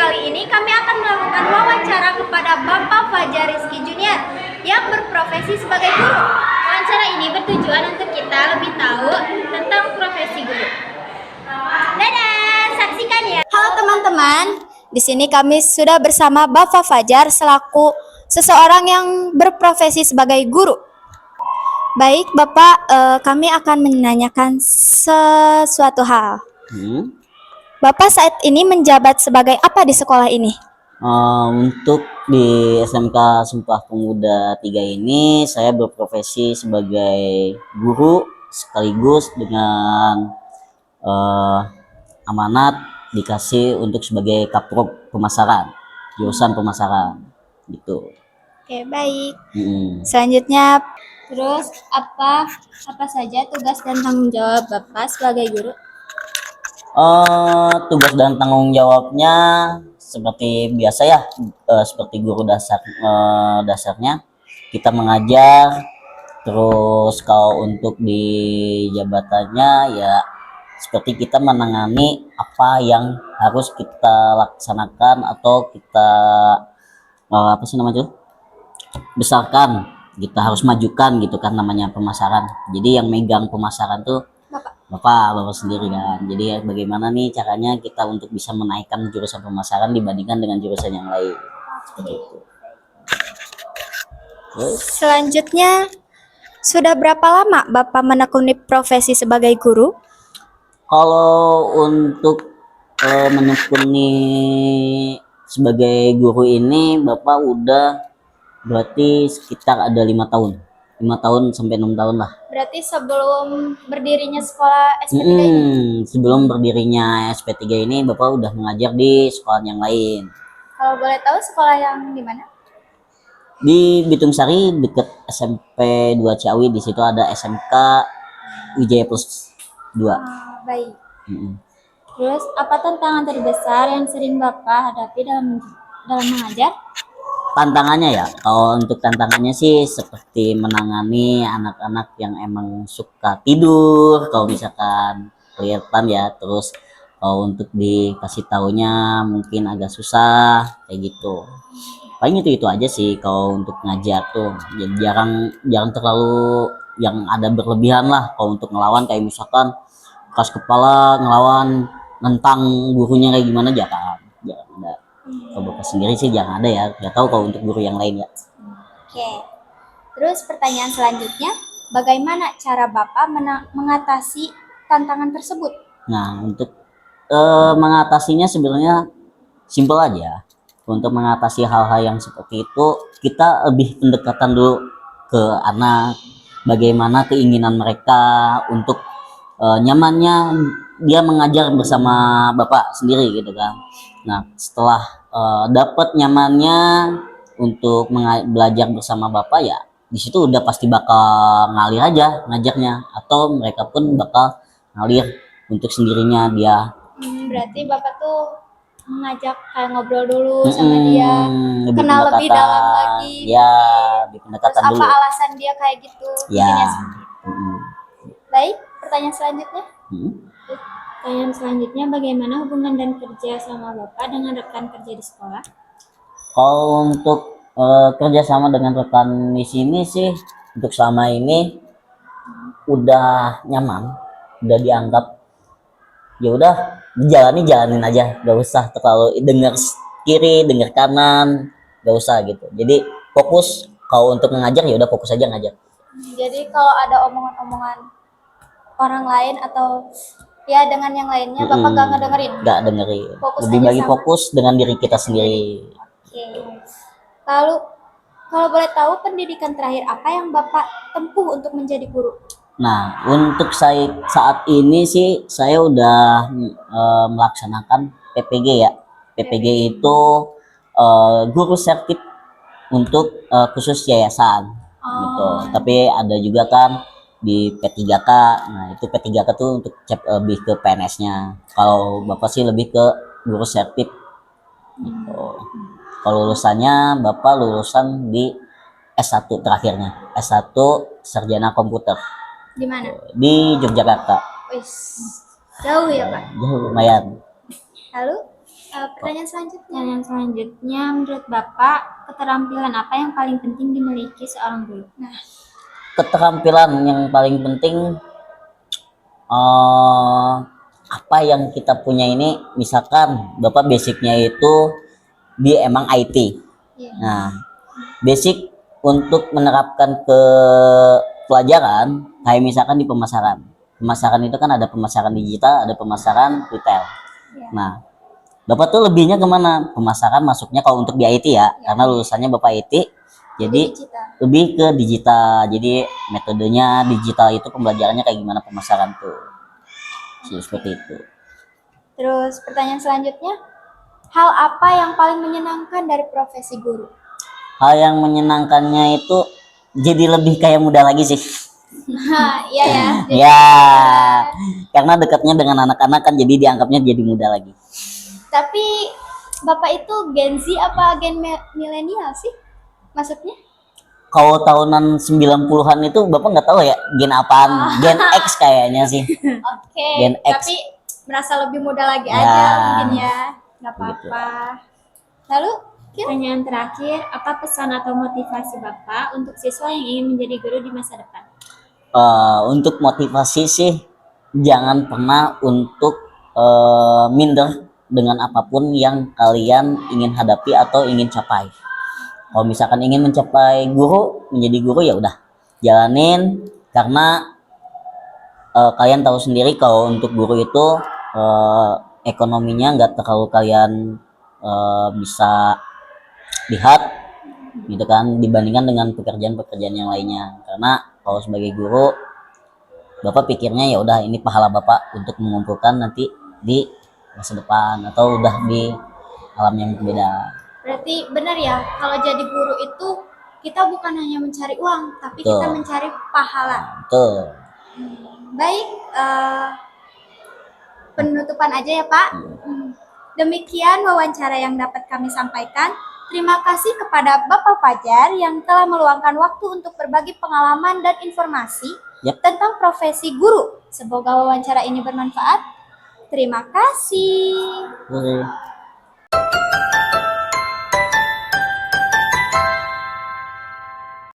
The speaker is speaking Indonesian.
kali ini kami akan melakukan wawancara kepada Bapak Fajar Rizky Junior yang berprofesi sebagai guru. Wawancara ini bertujuan untuk kita lebih tahu tentang profesi guru. Dadah, saksikan ya. Halo teman-teman, di sini kami sudah bersama Bapak Fajar selaku seseorang yang berprofesi sebagai guru. Baik, Bapak, kami akan menanyakan sesuatu hal. Bapak saat ini menjabat sebagai apa di sekolah ini? Untuk di SMK Sumpah Pemuda 3 ini saya berprofesi sebagai guru sekaligus dengan amanat dikasih untuk sebagai kaprok pemasaran, jurusan pemasaran gitu. Oke, baik. Selanjutnya, terus apa saja tugas dan tanggung jawab Bapak sebagai guru? Tugas dan tanggung jawabnya seperti biasa ya, seperti guru dasarnya kita mengajar. Terus kalau untuk di jabatannya ya seperti kita menangani apa yang harus kita laksanakan atau kita besarkan, kita harus majukan gitu kan, namanya pemasaran. Jadi yang megang pemasaran tuh Bapak sendiri kan. Jadi bagaimana nih caranya kita untuk bisa menaikkan jurusan pemasaran dibandingkan dengan jurusan yang lain. Seperti itu. Selanjutnya, sudah berapa lama Bapak menekuni profesi sebagai guru? Kalau untuk menekuni sebagai guru ini Bapak udah berarti sekitar ada 5 tahun. 5 tahun sampai 6 tahun lah. Berarti sebelum berdirinya sekolah SP3 ini? Sebelum berdirinya SP3 ini Bapak udah mengajar di sekolah yang lain. Kalau boleh tahu sekolah yang di mana? Di Bitung Sari deket SMP 2 Ciawi, di situ ada SMK Wijaya Plus 2. Baik. Terus apa tantangan terbesar yang sering Bapak hadapi dalam mengajar? Tantangannya ya, kalau untuk tantangannya sih seperti menangani anak-anak yang emang suka tidur, kalau misalkan kelihatan ya. Terus kalau untuk dikasih taunya mungkin agak susah kayak gitu. Paling itu aja sih kalau untuk ngajar tuh. Jadi jarang terlalu yang ada berlebihan lah kalau untuk ngelawan, kayak misalkan keras kepala ngelawan nentang gurunya kayak gimana, jarang ada. Kalau Bapak sendiri sih jangan ada ya, nggak tahu kalau untuk guru yang lain ya. Oke. Terus pertanyaan selanjutnya, bagaimana cara Bapak mengatasi tantangan tersebut? Nah, untuk mengatasinya sebenarnya simpel aja. Untuk mengatasi hal-hal yang seperti itu, kita lebih pendekatan dulu ke anak, bagaimana keinginan mereka untuk nyamannya dia mengajar bersama Bapak sendiri gitu kan. Nah, setelah dapat nyamannya untuk belajar bersama Bapak ya, di situ udah pasti bakal ngalir aja ngajarnya, atau mereka pun bakal ngalir untuk sendirinya dia. Berarti Bapak tuh mengajak kayak ngobrol dulu sama dia, kenal lebih dalam lagi. Ya, lebih pendekatan terus dulu. Apa alasan dia kayak gitu? Ya. Baik, pertanyaan selanjutnya. Pertanyaan selanjutnya, bagaimana hubungan dan kerja sama Bapak dengan rekan kerja di sekolah? Kalau untuk kerjasama dengan rekan di sini sih untuk selama ini udah nyaman, udah dianggap ya udah jalanin aja, gak usah terlalu dengar kiri dengar kanan, gak usah gitu. Jadi fokus, kalau untuk mengajar ya udah fokus aja ngajar. Jadi kalau ada omongan-omongan orang lain atau ya dengan yang lainnya Bapak gak ngedengerin? Gak dengerin, Fokus lebih bagi fokus dengan diri kita sendiri. Oke. Lalu kalau boleh tahu pendidikan terakhir apa yang Bapak tempuh untuk menjadi guru? Nah, untuk saya saat ini sih saya udah melaksanakan PPG ya. PPG itu guru sertif untuk khusus yayasan gitu. Tapi ada juga kan di P3K. Nah, itu P3K tuh untuk lebih ke PNS-nya. Kalau Bapak sih lebih ke guru sertif gitu. Kalau lulusannya Bapak lulusan di S1 terakhirnya, S1 Sarjana Komputer. Di mana? Di Yogyakarta. Jauh ya Pak? Jauh lumayan. Lalu Pertanyaan selanjutnya, menurut Bapak, keterampilan apa yang paling penting dimiliki seorang guru? Keterampilan yang paling penting eh apa yang kita punya ini, misalkan Bapak basicnya itu dia emang IT. Iya. Nah, basic untuk menerapkan ke pelajaran kayak misalkan di pemasaran. Pemasaran itu kan ada pemasaran digital, ada pemasaran retail. Iya. Nah, Bapak tuh lebihnya kemana? Pemasaran masuknya kalau untuk di IT ya, karena lulusannya Bapak IT, jadi Digital. lebih ke digital. Jadi metodenya digital itu pembelajarannya kayak gimana pemasaran tuh. Seperti itu. Terus pertanyaan selanjutnya, hal apa yang paling menyenangkan dari profesi guru? Hal yang menyenangkannya itu jadi lebih kayak muda lagi sih. Iya ya. Ya, karena dekatnya dengan anak-anak kan jadi dianggapnya jadi muda lagi. Tapi Bapak itu Gen Z apa Gen milenial sih? Maksudnya? Kalau tahunan 90-an itu Bapak nggak tahu ya gen apaan? Gen X kayaknya sih. Oke, Gen X. tapi merasa lebih muda lagi Ya. aja mungkin ya. Nggak apa-apa. Lalu, Pertanyaan terakhir, apa pesan atau motivasi Bapak untuk siswa yang ingin menjadi guru di masa depan? Untuk motivasi sih jangan pernah untuk minder dengan apapun yang kalian ingin hadapi atau ingin capai. Kalau misalkan ingin mencapai guru, menjadi guru ya udah jalanin, karena kalian tahu sendiri kalau untuk guru itu ekonominya nggak terlalu kalian bisa lihat gitu kan, dibandingkan dengan pekerjaan-pekerjaan yang lainnya. Karena kalau sebagai guru Bapak pikirnya ya udah ini pahala Bapak untuk mengumpulkan nanti di masa depan atau udah di alam yang berbeda. berarti benar ya, kalau jadi guru itu kita bukan hanya mencari uang, tapi kita Betul. mencari pahala. Betul. Baik, penutupan aja ya Pak. Demikian wawancara yang dapat kami sampaikan. Terima kasih kepada Bapak Fajar yang telah meluangkan waktu untuk berbagi pengalaman dan informasi Yap. tentang profesi guru. Semoga wawancara ini bermanfaat. Terima kasih. Oke.